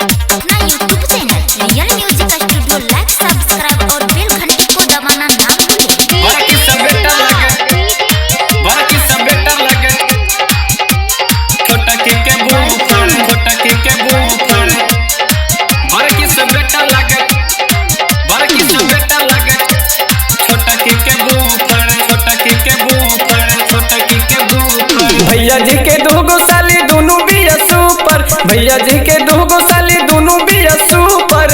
अपना YouTube channel real music studio like subscribe और bell घंटी को दबाना ना भूलें। बाकी सब बेटा लगे छोटा के बूफर छोटा के बूफर बाकी सब बेटा लगे छोटा के बूफर छोटा के बूफर छोटा के बूफर भैया जी के दोगो साली दोनों भी सुपर भैया जी के दोगो साली दोनों भी सुपर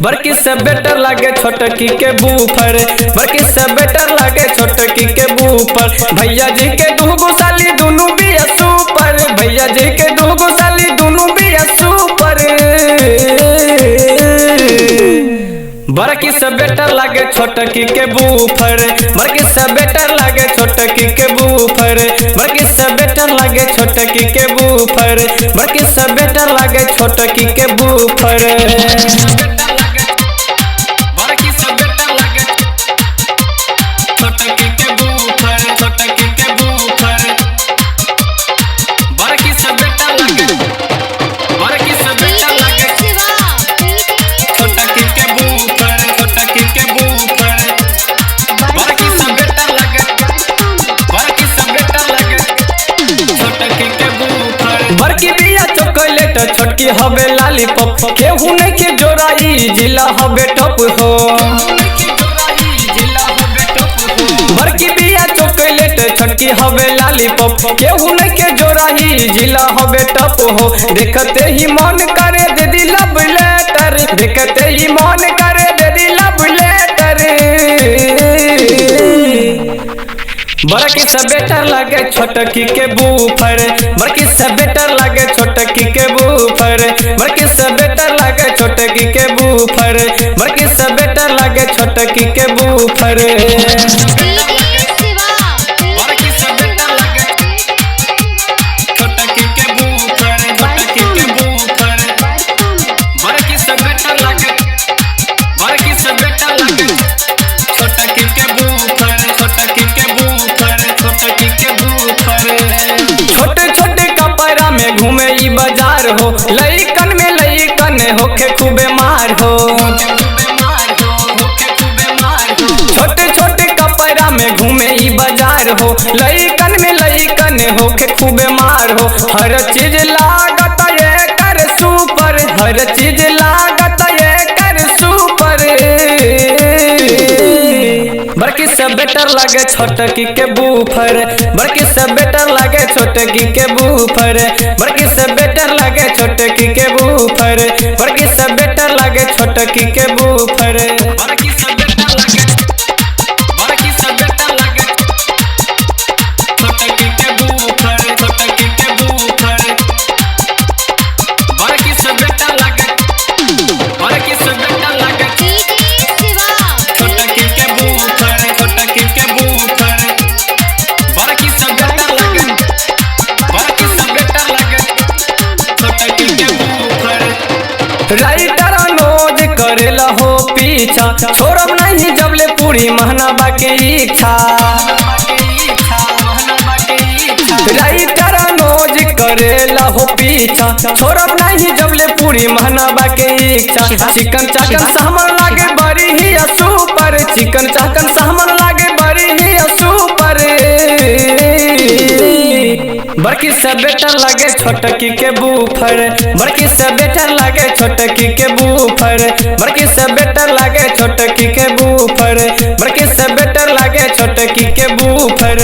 बड़की से बेटर लागे छोटकी के बूफर बड़की से बेटर लागे छोटकी के बूफर भैया जी के दोगो साली दोनों भी सुपर भैया जी के दोगो साली दोनों भी सुपर बड़की से बेटर लागे छोटकी के बूफर बड़की से बेटर लागे छोटकी के बूफर बड़की से बेटर लागे छोटकी के बूफर बड़की से बेटर लागे छोटकी के बूफर बड़की बिया चॉकलेट छोटकी हवे लॉलीपॉप केहू नहीं के जोराई जिला हवे टॉप हो बड़की बिया चॉकलेट छोटकी हवे लॉलीपॉप केहू नहीं के जोराई जिला हवे टॉप हो देखते ही मन करे दे दी लव लेटर देखते ही मन करे दे दी लव लेटर बड़की से बेटर लागे छोटकी के बूफर बड़की से बेटर लागे छोटकी के बूफर बड़की से बेटर लागे छोटकी के बूफर बड़की से बेटर लागे छोटकी के बूफर छोटे छोटे कपड़ा में घूमे ई बाजार हो लइकन में लइकन होके खूबे मार हो छोटे छोटे कपड़ा में घूमे ई बाजार हो लइकन में लइकन होके खूबे मार हो हर चीज लागत ये कर सुपर हर चीज लागत ये कर सुपर बड़की से बेटर लागे छोटकी के बूफर बड़की से बेटर लागे छोटकी के बूफर बड़की से बेटर लागे छोटकी के बूफर बड़की से बेटर लागे छोटकी के बूफर राइटर नोज करेला हो पीछा छोड़ब नहीं जबले पूरी महनाबा के इच्छा राइटर नोज करेला हो पीछा छोड़ब नहीं जबले पूरी महनाबा के इच्छा चिकन चाकन सामान लागे बड़ी ही सुपर चिकन चाकन सामान लागे बड़ी ही सुपर बड़की से बेटर लागे छोटकी के बूफर बड़की से बेटर लागे छोटकी के बूफर बड़की से बेटर लागे छोटकी के बूफर बड़की से बेटर लागे छोटकी के बूफर।